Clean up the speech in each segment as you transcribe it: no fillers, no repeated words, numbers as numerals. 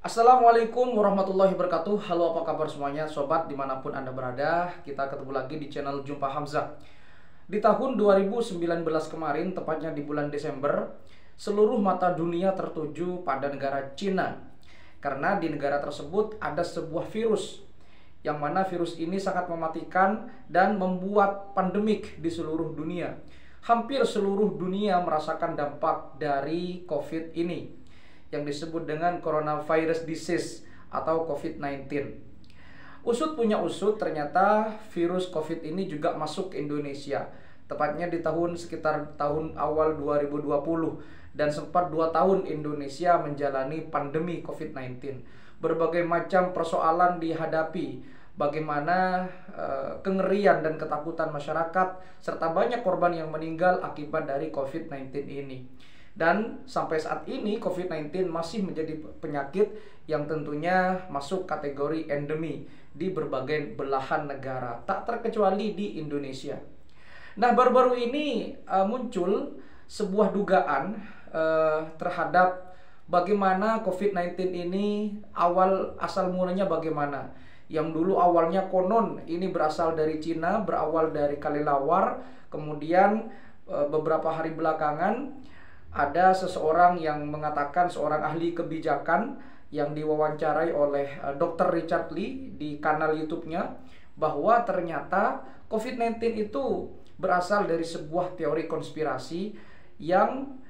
Assalamualaikum warahmatullahi wabarakatuh. Halo, apa kabar semuanya sobat dimanapun anda berada. Kita ketemu lagi di channel Jumpa Hamzah. Di tahun 2019 kemarin, tepatnya di bulan Desember, seluruh mata dunia tertuju pada negara Cina. Karena di negara tersebut ada sebuah virus, yang mana virus ini sangat mematikan dan membuat pandemik di seluruh dunia. Hampir seluruh dunia merasakan dampak dari COVID ini, yang disebut dengan coronavirus disease atau COVID-19. Usut punya usut, ternyata virus COVID ini juga masuk ke Indonesia. Tepatnya di sekitar tahun awal 2020, dan sempat 2 tahun Indonesia menjalani pandemi COVID-19. Berbagai macam persoalan dihadapi, bagaimana kengerian dan ketakutan masyarakat, serta banyak korban yang meninggal akibat dari COVID-19 ini. Dan sampai saat ini COVID-19 masih menjadi penyakit yang tentunya masuk kategori endemi di berbagai belahan negara, tak terkecuali di Indonesia. Nah, baru-baru ini muncul sebuah dugaan terhadap bagaimana COVID-19 ini asal mulanya bagaimana. Yang dulu awalnya konon ini berasal dari Cina, berawal dari kelelawar, kemudian beberapa hari belakangan ada seseorang yang mengatakan, seorang ahli kebijakan yang diwawancarai oleh Dr. Richard Lee di kanal YouTube-nya, bahwa ternyata COVID-19 itu berasal dari sebuah teori konspirasi yang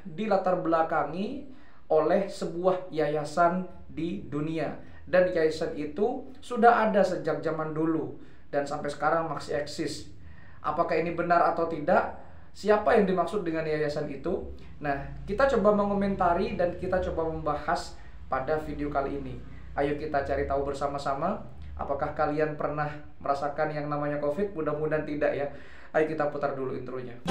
dilatar belakangi oleh sebuah yayasan di dunia. Dan yayasan itu sudah ada sejak zaman dulu dan sampai sekarang masih eksis. Apakah ini benar atau tidak? Siapa yang dimaksud dengan yayasan itu? Nah, kita coba mengomentari dan kita coba membahas pada video kali ini. Ayo kita cari tahu bersama-sama. Apakah kalian pernah merasakan yang namanya COVID? Mudah-mudahan tidak ya. Ayo kita putar dulu intronya.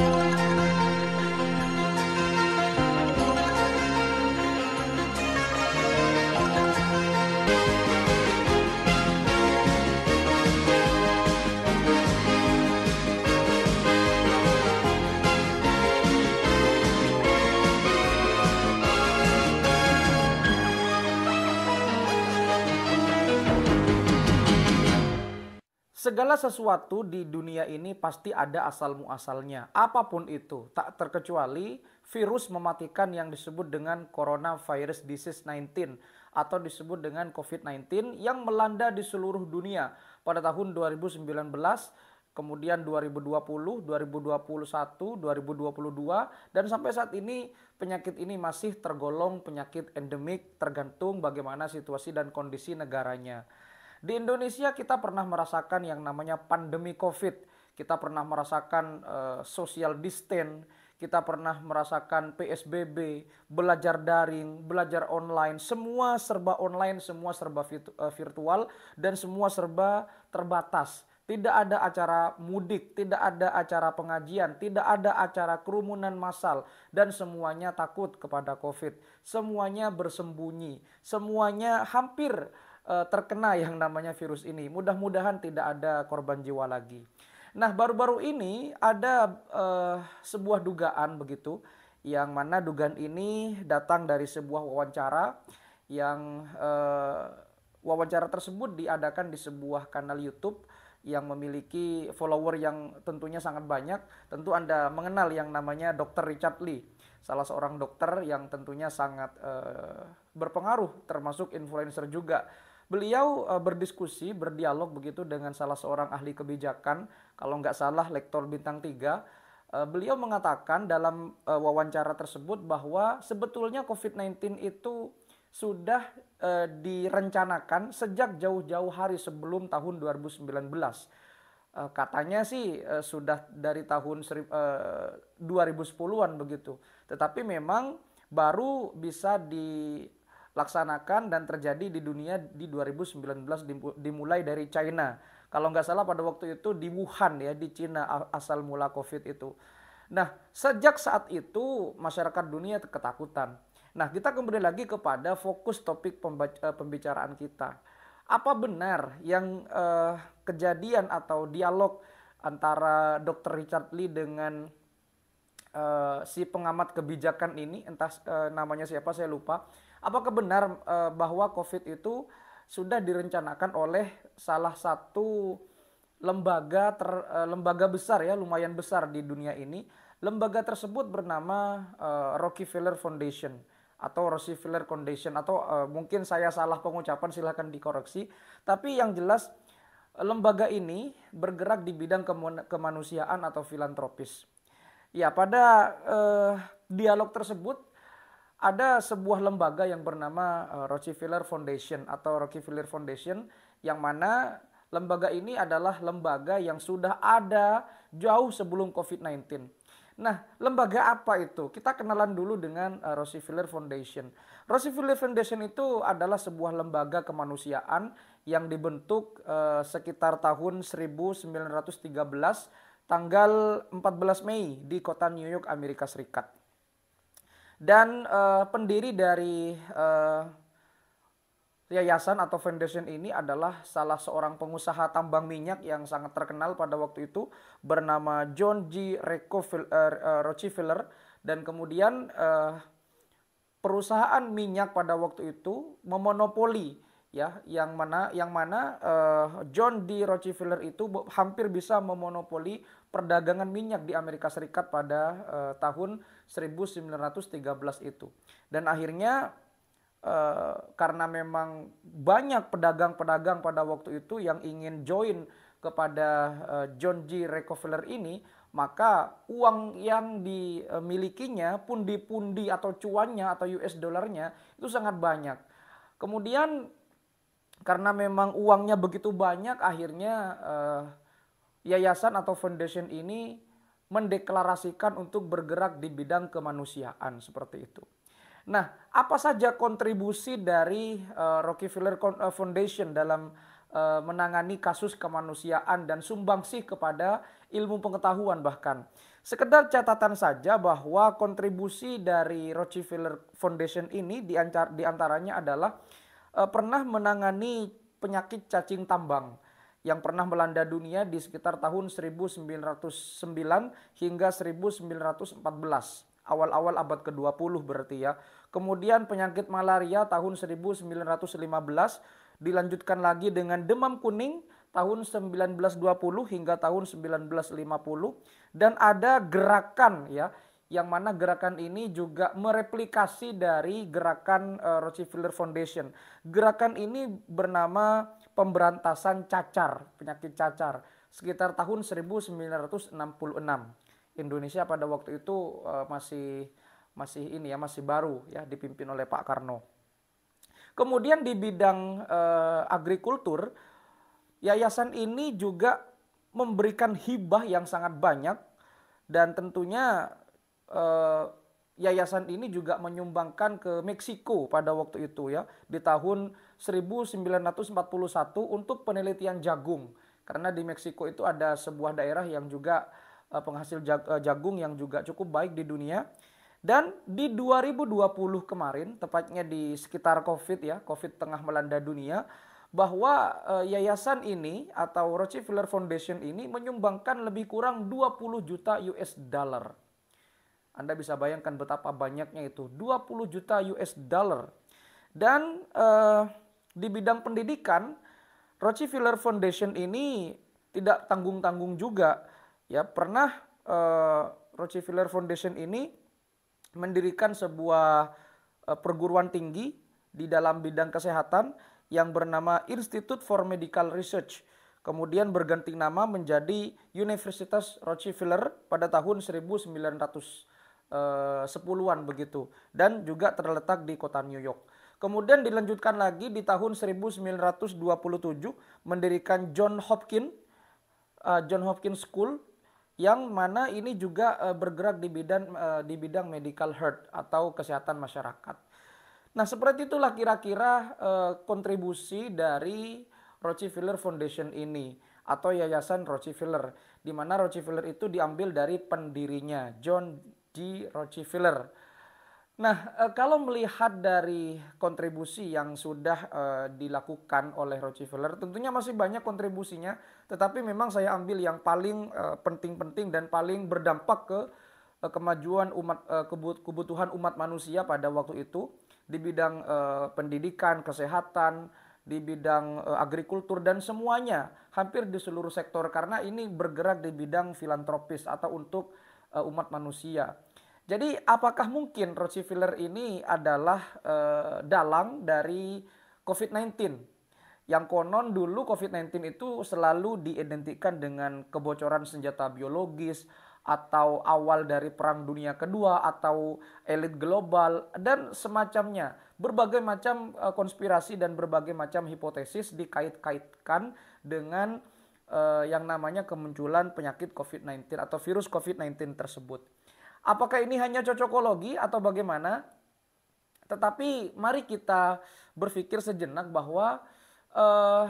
Segala sesuatu di dunia ini pasti ada asal muasalnya. Apapun itu, tak terkecuali virus mematikan yang disebut dengan coronavirus disease 19 atau disebut dengan COVID-19 yang melanda di seluruh dunia pada tahun 2019, kemudian 2020, 2021, 2022, dan sampai saat ini penyakit ini masih tergolong penyakit endemik tergantung bagaimana situasi dan kondisi negaranya. Di Indonesia kita pernah merasakan yang namanya pandemi COVID. Kita pernah merasakan social distance, kita pernah merasakan PSBB, belajar daring, belajar online, semua serba online, semua serba virtual, dan semua serba terbatas. Tidak ada acara mudik, tidak ada acara pengajian, tidak ada acara kerumunan massal, dan semuanya takut kepada COVID. Semuanya bersembunyi, semuanya hampir terkena yang namanya virus ini. Mudah-mudahan tidak ada korban jiwa lagi. Nah, baru-baru ini ada sebuah dugaan begitu, yang mana dugaan ini datang dari sebuah wawancara yang wawancara tersebut diadakan di sebuah kanal YouTube yang memiliki follower yang tentunya sangat banyak. Tentu Anda mengenal yang namanya Dr. Richard Lee, salah seorang dokter yang tentunya sangat berpengaruh, termasuk influencer juga. Beliau berdiskusi, berdialog begitu dengan salah seorang ahli kebijakan, kalau nggak salah lektor bintang 3. Beliau mengatakan dalam wawancara tersebut bahwa sebetulnya COVID-19 itu sudah direncanakan sejak jauh-jauh hari sebelum tahun 2019. Katanya sih sudah dari tahun 2010-an begitu. Tetapi memang baru bisa dilaksanakan dan terjadi di dunia di 2019, dimulai dari China. Kalau nggak salah pada waktu itu di Wuhan ya, di Cina asal mula COVID itu. Nah, sejak saat itu masyarakat dunia ketakutan. Nah, kita kembali lagi kepada fokus topik pembicaraan kita. Apa benar yang kejadian atau dialog antara Dr. Richard Lee dengan si pengamat kebijakan ini, entah namanya siapa saya lupa. Apakah benar bahwa COVID itu sudah direncanakan oleh salah satu lembaga besar ya, lumayan besar di dunia ini. Lembaga tersebut bernama Rockefeller Foundation atau Rockefeller Foundation, atau mungkin saya salah pengucapan, silahkan dikoreksi. Tapi yang jelas lembaga ini bergerak di bidang kemanusiaan atau filantropis. Ya, pada dialog tersebut ada sebuah lembaga yang bernama Rockefeller Foundation atau Rockefeller Foundation, yang mana lembaga ini adalah lembaga yang sudah ada jauh sebelum COVID-19. Nah, lembaga apa itu? Kita kenalan dulu dengan Rockefeller Foundation. Rockefeller Foundation itu adalah sebuah lembaga kemanusiaan yang dibentuk sekitar tahun 1913, tanggal 14 Mei di kota New York, Amerika Serikat. Dan pendiri dari yayasan atau foundation ini adalah salah seorang pengusaha tambang minyak yang sangat terkenal pada waktu itu, bernama John G. Rockefeller. Dan kemudian perusahaan minyak pada waktu itu memonopoli, ya, yang mana John D. Rockefeller itu hampir bisa memonopoli perdagangan minyak di Amerika Serikat pada tahun 1913 itu. Dan akhirnya karena memang banyak pedagang-pedagang pada waktu itu yang ingin join kepada John G. Rockefeller ini, maka uang yang dimilikinya, pundi-pundi atau cuannya atau US dollarnya itu sangat banyak. Kemudian karena memang uangnya begitu banyak, akhirnya yayasan atau foundation ini mendeklarasikan untuk bergerak di bidang kemanusiaan seperti itu. Nah, apa saja kontribusi dari Rockefeller Foundation dalam menangani kasus kemanusiaan dan sumbangsih kepada ilmu pengetahuan bahkan? Sekedar catatan saja bahwa kontribusi dari Rockefeller Foundation ini diantaranya adalah pernah menangani penyakit cacing tambang yang pernah melanda dunia di sekitar tahun 1909 hingga 1914. Awal-awal abad ke-20 berarti ya. Kemudian penyakit malaria tahun 1915, dilanjutkan lagi dengan demam kuning tahun 1920 hingga tahun 1950. Dan ada gerakan ya, yang mana gerakan ini juga mereplikasi dari gerakan Rockefeller Foundation. Gerakan ini bernama pemberantasan cacar, penyakit cacar, sekitar tahun 1966. Indonesia pada waktu itu masih baru ya, dipimpin oleh Pak Karno. Kemudian di bidang agrikultur, yayasan ini juga memberikan hibah yang sangat banyak, dan tentunya yayasan ini juga menyumbangkan ke Meksiko pada waktu itu ya, di tahun 1941 untuk penelitian jagung, karena di Meksiko itu ada sebuah daerah yang juga penghasil jagung yang juga cukup baik di dunia. Dan di 2020 kemarin, tepatnya di sekitar COVID ya, COVID tengah melanda dunia, bahwa yayasan ini atau Rockefeller Foundation ini menyumbangkan lebih kurang 20 juta US dollar. Anda bisa bayangkan betapa banyaknya itu, 20 juta US dollar. Dan di bidang pendidikan, Rockefeller Foundation ini tidak tanggung-tanggung juga. Ya, pernah Rockefeller Foundation ini mendirikan sebuah perguruan tinggi di dalam bidang kesehatan yang bernama Institute for Medical Research. Kemudian berganti nama menjadi Universitas Rockefeller pada tahun 1910-an begitu, dan juga terletak di kota New York. Kemudian dilanjutkan lagi di tahun 1927 mendirikan John Hopkins School, yang mana ini juga bergerak di bidang medical health atau kesehatan masyarakat. Nah, seperti itulah kira-kira kontribusi dari Rockefeller Foundation ini atau Yayasan Rockefeller, di mana Rockefeller itu diambil dari pendirinya John G. Rockefeller. Nah, kalau melihat dari kontribusi yang sudah dilakukan oleh Rockefeller, tentunya masih banyak kontribusinya, tetapi memang saya ambil yang paling penting-penting dan paling berdampak ke kemajuan kebutuhan umat manusia pada waktu itu. di bidang pendidikan, kesehatan, di bidang agrikultur dan semuanya, hampir di seluruh sektor karena ini bergerak di bidang filantropis atau untuk umat manusia. Jadi apakah mungkin Rockefeller ini adalah dalang dari COVID-19? Yang konon dulu COVID-19 itu selalu diidentikan dengan kebocoran senjata biologis atau awal dari Perang Dunia Kedua atau elit global dan semacamnya. Berbagai macam konspirasi dan berbagai macam hipotesis dikait-kaitkan dengan yang namanya kemunculan penyakit COVID-19 atau virus COVID-19 tersebut. Apakah ini hanya cocokologi atau bagaimana? Tetapi mari kita berpikir sejenak bahwa uh,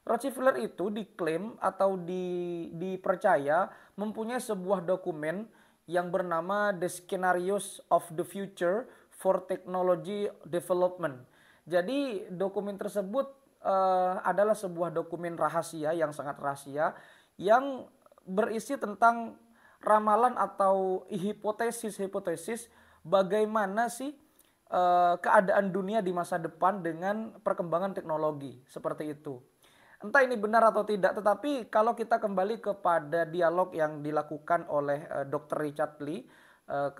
Rockefeller itu diklaim atau dipercaya mempunyai sebuah dokumen yang bernama The Scenarios of the Future for Technology Development. Jadi dokumen tersebut adalah sebuah dokumen rahasia yang sangat rahasia yang berisi tentang ramalan atau hipotesis-hipotesis bagaimana sih keadaan dunia di masa depan dengan perkembangan teknologi seperti itu. Entah ini benar atau tidak, tetapi kalau kita kembali kepada dialog yang dilakukan oleh Dr. Richard Lee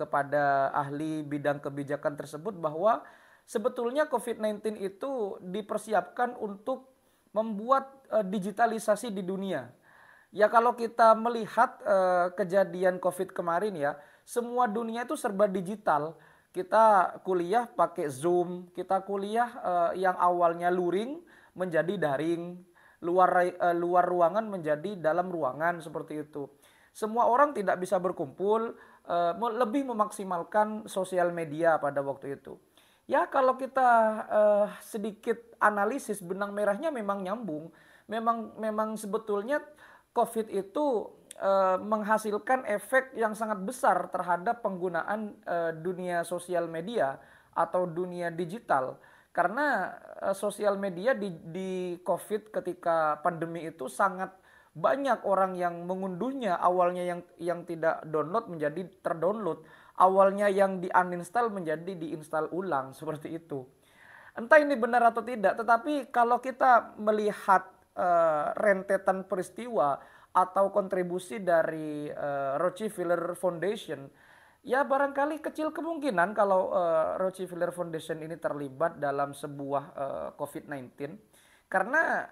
kepada ahli bidang kebijakan tersebut bahwa sebetulnya COVID-19 itu dipersiapkan untuk membuat digitalisasi di dunia. Ya kalau kita melihat kejadian COVID kemarin ya, semua dunia itu serba digital. Kita kuliah pakai Zoom, kita kuliah yang awalnya luring menjadi daring, luar ruangan menjadi dalam ruangan seperti itu. Semua orang tidak bisa berkumpul, lebih memaksimalkan sosial media pada waktu itu. Ya kalau kita sedikit analisis benang merahnya memang nyambung. Memang sebetulnya COVID itu menghasilkan efek yang sangat besar terhadap penggunaan dunia sosial media atau dunia digital. Karena sosial media di COVID ketika pandemi itu sangat banyak orang yang mengunduhnya, awalnya yang tidak download menjadi terdownload, awalnya yang di-uninstall menjadi diinstal ulang seperti itu. Entah ini benar atau tidak, tetapi kalau kita melihat rentetan peristiwa atau kontribusi dari Rockefeller Foundation, ya barangkali kecil kemungkinan kalau Rockefeller Foundation ini terlibat dalam sebuah COVID-19. Karena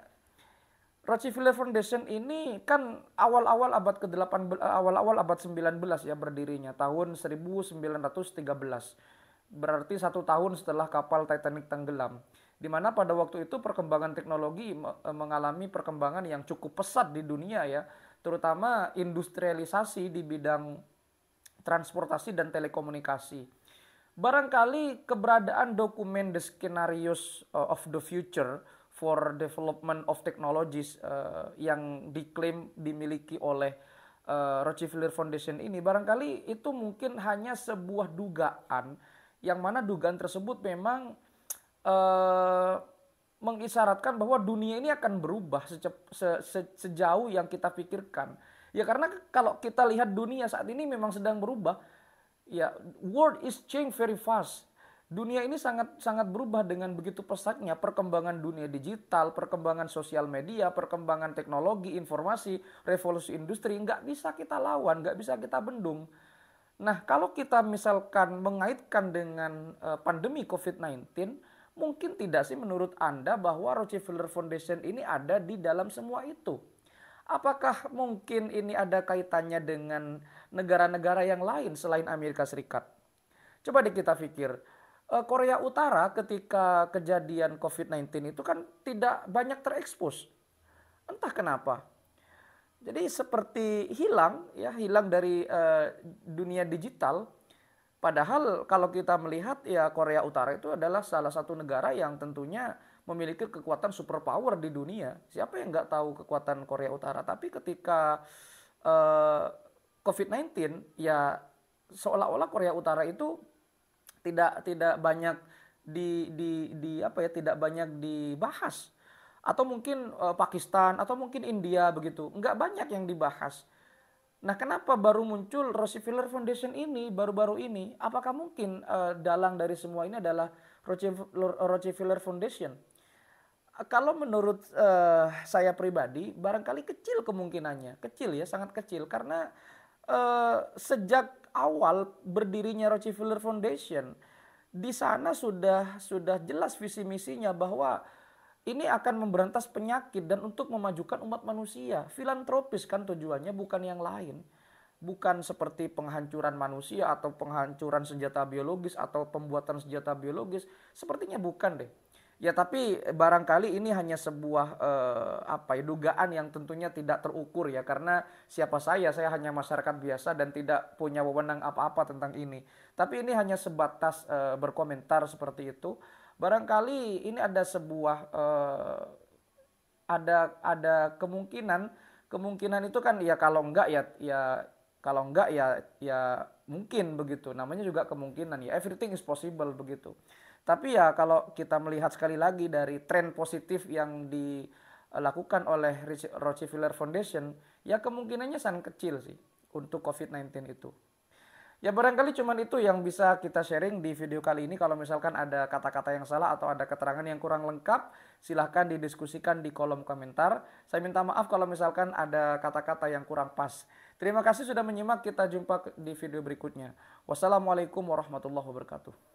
Rockefeller Foundation ini kan awal-awal abad ke-18, awal-awal abad 19 ya berdirinya, tahun 1913. Berarti 1 tahun setelah kapal Titanic tenggelam. Di mana pada waktu itu perkembangan teknologi mengalami perkembangan yang cukup pesat di dunia ya, terutama industrialisasi di bidang transportasi dan telekomunikasi. Barangkali keberadaan dokumen The Scenarios of the Future for Development of Technologies yang diklaim dimiliki oleh Rockefeller Foundation ini, barangkali itu mungkin hanya sebuah dugaan, yang mana dugaan tersebut memang mengisyaratkan bahwa dunia ini akan berubah sejauh yang kita pikirkan. Ya karena kalau kita lihat dunia saat ini memang sedang berubah. Ya, world is change very fast. Dunia ini sangat berubah dengan begitu pesatnya, perkembangan dunia digital, perkembangan sosial media, perkembangan teknologi, informasi, revolusi industri, nggak bisa kita lawan, nggak bisa kita bendung. Nah, kalau kita misalkan mengaitkan dengan pandemi COVID-19, mungkin tidak sih menurut Anda bahwa Rockefeller Foundation ini ada di dalam semua itu? Apakah mungkin ini ada kaitannya dengan negara-negara yang lain selain Amerika Serikat? Coba deh kita pikir, Korea Utara ketika kejadian COVID-19 itu kan tidak banyak terekspos. Entah kenapa. Jadi seperti hilang dari dunia digital. Padahal kalau kita melihat ya Korea Utara itu adalah salah satu negara yang tentunya memiliki kekuatan superpower di dunia. Siapa yang nggak tahu kekuatan Korea Utara? Tapi ketika COVID-19 ya seolah-olah Korea Utara itu tidak banyak tidak banyak dibahas. Atau mungkin Pakistan atau mungkin India begitu. Nggak banyak yang dibahas. Nah, kenapa baru muncul Rockefeller Foundation ini baru-baru ini? Apakah mungkin dalang dari semua ini adalah Rockefeller Foundation. Kalau menurut saya pribadi, barangkali kecil kemungkinannya, kecil ya, sangat kecil, karena sejak awal berdirinya Rockefeller Foundation, di sana sudah jelas visi misinya bahwa ini akan memberantas penyakit dan untuk memajukan umat manusia. Filantropis kan tujuannya, bukan yang lain. Bukan seperti penghancuran manusia atau penghancuran senjata biologis atau pembuatan senjata biologis. Sepertinya bukan deh. Ya tapi barangkali ini hanya sebuah dugaan yang tentunya tidak terukur ya, karena siapa saya hanya masyarakat biasa dan tidak punya wewenang apa-apa tentang ini. Tapi ini hanya sebatas berkomentar seperti itu. Barangkali ini ada sebuah ada kemungkinan itu kan ya, kalau enggak ya mungkin begitu. Namanya juga kemungkinan ya, everything is possible begitu. Tapi ya kalau kita melihat sekali lagi dari tren positif yang dilakukan oleh Rockefeller Foundation, ya kemungkinannya sangat kecil sih untuk COVID-19 itu. Ya barangkali cuman itu yang bisa kita sharing di video kali ini. Kalau misalkan ada kata-kata yang salah atau ada keterangan yang kurang lengkap, silahkan didiskusikan di kolom komentar. Saya minta maaf kalau misalkan ada kata-kata yang kurang pas. Terima kasih sudah menyimak, kita jumpa di video berikutnya. Wassalamualaikum warahmatullahi wabarakatuh.